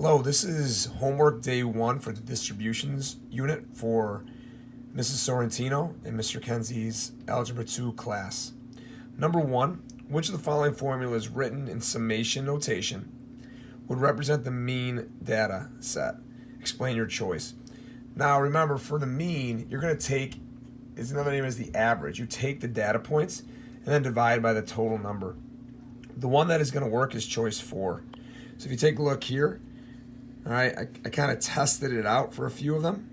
Hello, this is homework day 1 for the distributions unit for Mrs. Sorrentino and Mr. Kenzie's Algebra 2 class. Number 1, which of the following formulas written in summation notation would represent the mean data set? Explain your choice. Now remember, for the mean, you're going to take, it's another name as the average. You take the data points and then divide by the total number. The one that is going to work is choice 4. So if you take a look here, all right, I kind of tested it out for a few of them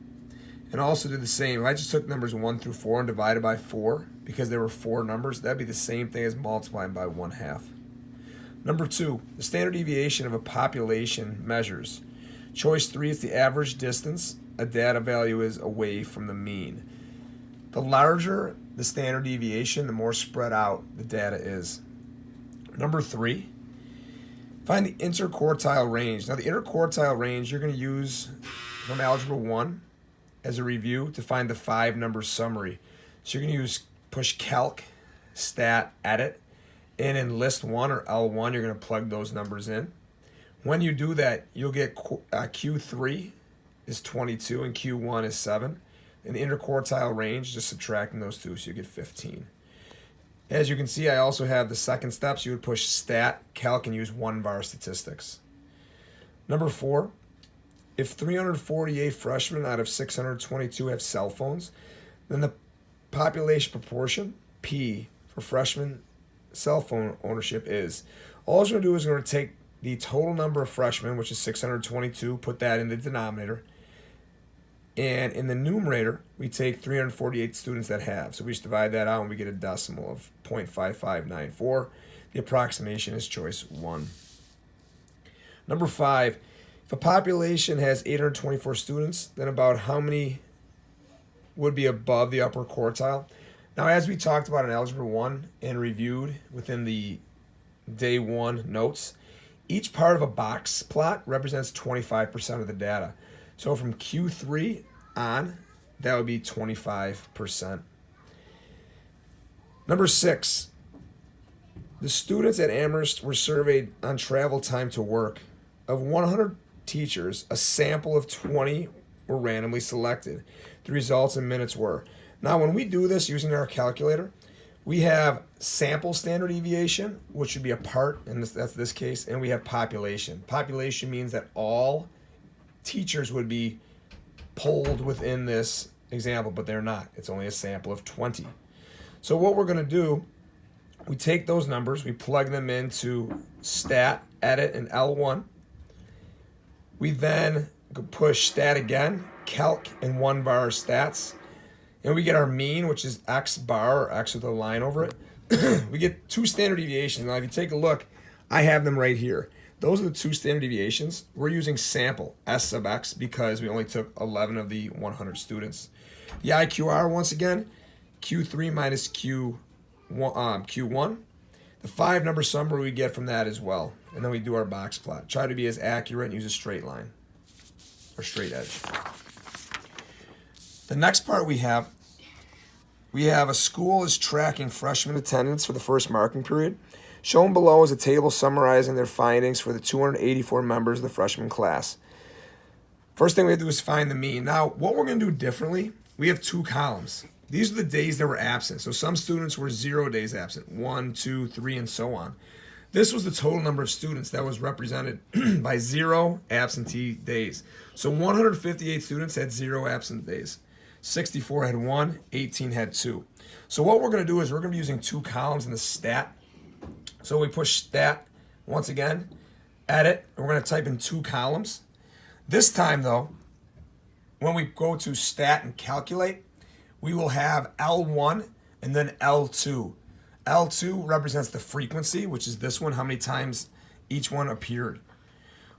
and also did the same. If I just took numbers 1 through 4 and divided by 4 because there were 4 numbers, that'd be the same thing as multiplying by 1/2. Number 2, the standard deviation of a population measures. Choice 3 is the average distance a data value is away from the mean. The larger the standard deviation, the more spread out the data is. Number 3, find the interquartile range. Now the interquartile range you're going to use from Algebra 1 as a review to find the 5-number summary. So you're going to use push calc, stat, edit, and in list 1 or L1 you're going to plug those numbers in. When you do that, you'll get Q3 is 22 and Q1 is 7. In the interquartile range, just subtracting those two, so you get 15. As you can see, I also have the second steps. You would push stat, calc, and use 1-bar statistics. Number 4, if 348 freshmen out of 622 have cell phones, then the population proportion, P, for freshman cell phone ownership is. All we're going to do is we're going to take the total number of freshmen, which is 622, put that in the denominator. And in the numerator, we take 348 students that have. So we just divide that out and we get a decimal of 0.5594. The approximation is choice 1. Number 5, if a population has 824 students, then about how many would be above the upper quartile? Now, as we talked about in Algebra 1 and reviewed within the day 1 notes, each part of a box plot represents 25% of the data. So from Q3 on, that would be 25%. Number 6, the students at Amherst were surveyed on travel time to work. Of 100 teachers, a sample of 20 were randomly selected. The results in minutes were. Now when we do this using our calculator, we have sample standard deviation, which would be a part, and that's this case, and we have population. Population means that all teachers would be pulled within this example, but they're not. It's only a sample of 20. So what we're going to do, we take those numbers, we plug them into stat, edit, and L1. We then push stat again, calc, and 1-bar stats. And we get our mean, which is X bar, or X with a line over it. We get 2 standard deviations. Now, if you take a look, I have them right here. Those are the 2 standard deviations. We're using sample, S sub X, because we only took 11 of the 100 students. The IQR, once again, Q3 minus Q1. The 5-number summary we get from that as well. And then we do our box plot. Try to be as accurate and use a straight line, or straight edge. The next part we have a school is tracking freshman attendance for the first marking period. Shown below is a table summarizing their findings for the 284 members of the freshman class. First thing we have to do is find the mean. Now, what we're going to do differently, we have 2 columns. These are the days that were absent. So some students were 0 days absent, 1, 2, 3, and so on. This was the total number of students that was represented by 0 absentee days. So 158 students had 0 absent days. 64 had 1, 18 had 2. So what we're going to do is we're going to be using 2 columns in the stat. So we push stat once again, edit, and we're going to type in 2 columns. This time though, when we go to stat and calculate, we will have L1 and then L2. L2 represents the frequency, which is this one, how many times each one appeared.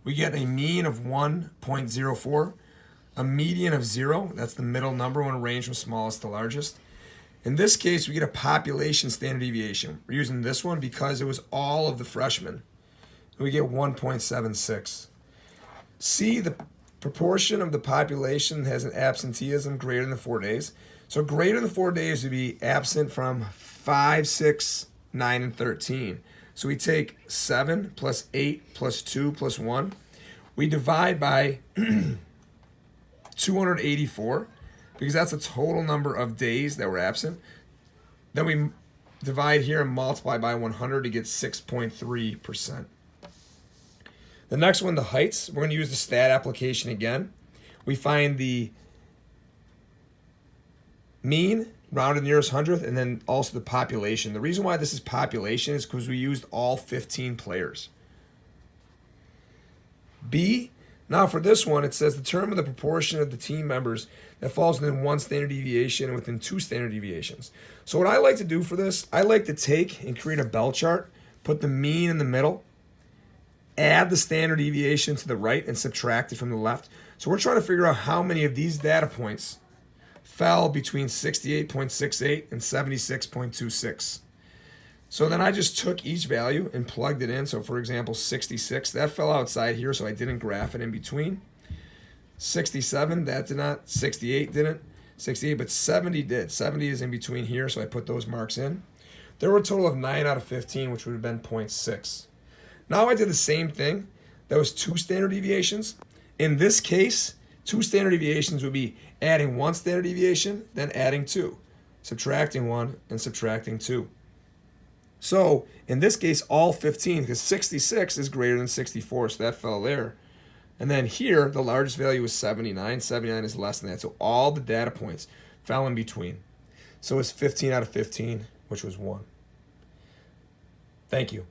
We get a mean of 1.04. A median of 0, that's the middle number when range from smallest to largest. In this case, we get a population standard deviation. We're using this one because it was all of the freshmen. We get 1.76. C, the proportion of the population has an absenteeism greater than 4 days. So greater than 4 days would be absent from 5, 6, 9, and 13. So we take 7 plus 8 plus 2 plus 1. We divide by 284 because that's the total number of days that were absent. Then we divide here and multiply by 100 to get 6.3%. The next one, the heights, we're going to use the stat application again. We find the mean, rounded nearest hundredth, and then also the population. The reason why this is population is because we used all 15 players. B, now for this one, it says determine the proportion of the team members that falls within 1 standard deviation and within 2 standard deviations. So what I like to do for this, I like to take and create a bell chart, put the mean in the middle, add the standard deviation to the right, and subtract it from the left. So we're trying to figure out how many of these data points fell between 68.68 and 76.26. So then I just took each value and plugged it in. So for example, 66, that fell outside here, so I didn't graph it in between. 67, that did not. 68 didn't. 68, but 70 did. 70 is in between here, so I put those marks in. There were a total of 9 out of 15, which would have been 0.6. Now I did the same thing. That was 2 standard deviations. In this case, 2 standard deviations would be adding 1 standard deviation, then adding 2, subtracting 1, and subtracting 2. So in this case, all 15, because 66 is greater than 64, so that fell there. And then here, the largest value was 79. 79 is less than that. So all the data points fell in between. So it's 15 out of 15, which was 1. Thank you.